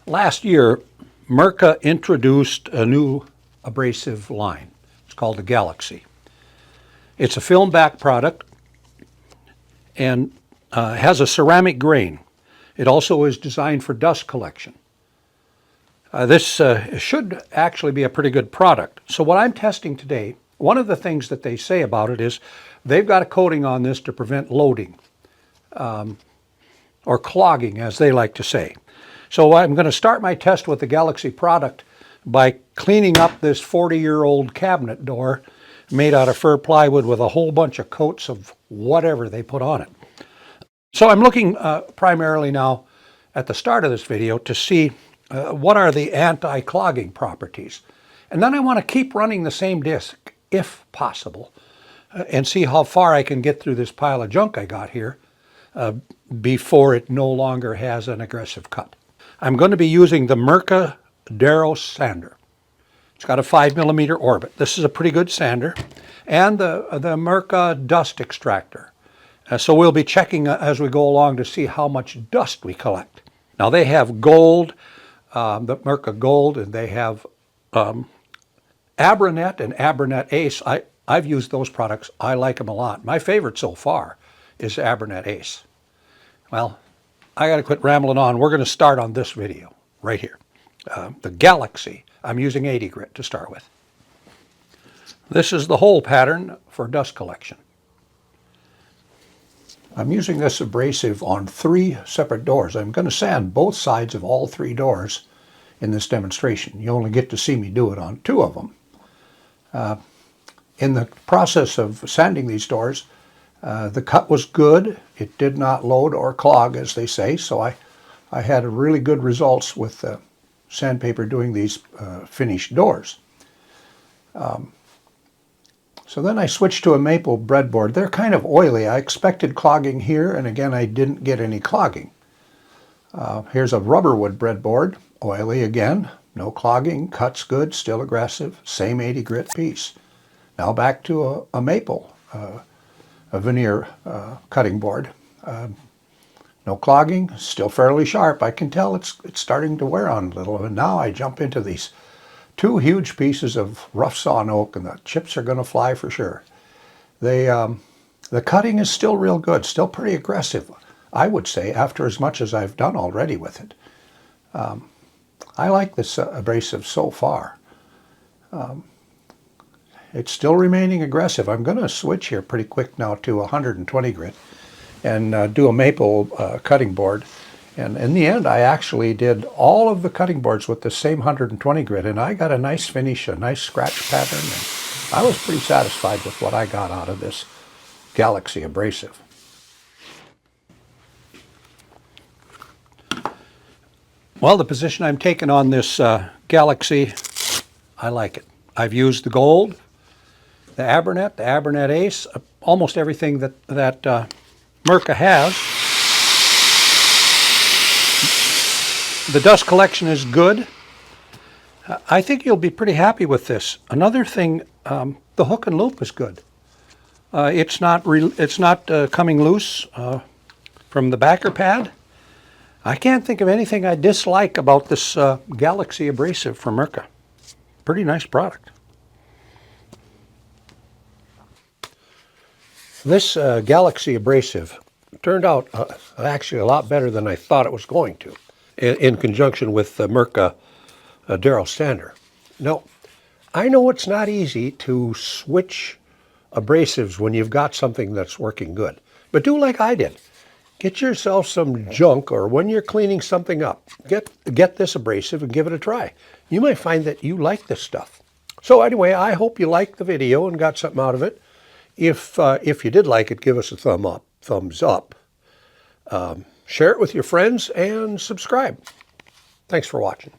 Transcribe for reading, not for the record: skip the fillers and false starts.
Last year, Mirka introduced a new abrasive line. It's called the Galaxy. It's a film back product and has a ceramic grain. It also is designed for dust collection. This should actually be a pretty good product. So what I'm testing today, one of the things that they say about it is they've got a coating on this to prevent loading, or clogging, as they like to say. So I'm going to start my test with the Galaxy product by cleaning up this 40-year-old cabinet door made out of fir plywood with a whole bunch of coats of whatever they put on it. So I'm looking primarily now at the start of this video to see what are the anti-clogging properties. And then I want to keep running the same disc, if possible, and see how far I can get through this pile of junk I got here before it no longer has an aggressive cut. I'm going to be using the Mirka DEROS sander. It's got a 5mm orbit. This is a pretty good sander. And the Mirka dust extractor. So we'll be checking as we go along to see how much dust we collect. Now they have gold, the Mirka Gold, and they have Abranet and Abranet Ace. I've used those products. I like them a lot. My favorite so far is Abranet Ace. Well, I got to quit rambling on. We're going to start on this video right here. The Galaxy. I'm using 80 grit to start with. This is the hole pattern for dust collection. I'm using this abrasive on 3 separate doors. I'm going to sand both sides of all 3 doors in this demonstration. You only get to see me do it on 2 of them. In the process of sanding these doors, the cut was good. It did not load or clog, as they say, so I had really good results with sandpaper doing these finished doors. So then I switched to a maple breadboard. They're kind of oily. I expected clogging here, and again, I didn't get any clogging. Here's a rubber wood breadboard, oily again, no clogging, cuts good, still aggressive, same 80 grit piece. Now back to a maple, a veneer cutting board. No clogging, still fairly sharp. I can tell it's starting to wear on a little. And now I jump into these 2 huge pieces of rough-sawn oak, and the chips are going to fly for sure. The cutting is still real good, still pretty aggressive, I would say, after as much as I've done already with it. I like this abrasive so far. It's still remaining aggressive. I'm going to switch here pretty quick now to 120 grit and do a maple cutting board. And in the end, I actually did all of the cutting boards with the same 120 grit, and I got a nice finish, a nice scratch pattern, and I was pretty satisfied with what I got out of this Galaxy abrasive. Well, the position I'm taking on this Galaxy, I like it. I've used the gold, the Abranet Ace, almost everything that Mirka has. The dust collection is good. I think you'll be pretty happy with this. Another thing, the hook and loop is good. It's not coming loose from the backer pad. I can't think of anything I dislike about this Galaxy abrasive from Mirka. Pretty nice product. This Galaxy abrasive turned out actually a lot better than I thought it was going to, in conjunction with the Mirka DEROS sander. Now, I know it's not easy to switch abrasives when you've got something that's working good, but do like I did. Get yourself some junk, or when you're cleaning something up, get this abrasive and give it a try. You might find that you like this stuff. So anyway, I hope you liked the video and got something out of it. If you did like it, give us a thumbs up. Share it with your friends and subscribe. Thanks for watching.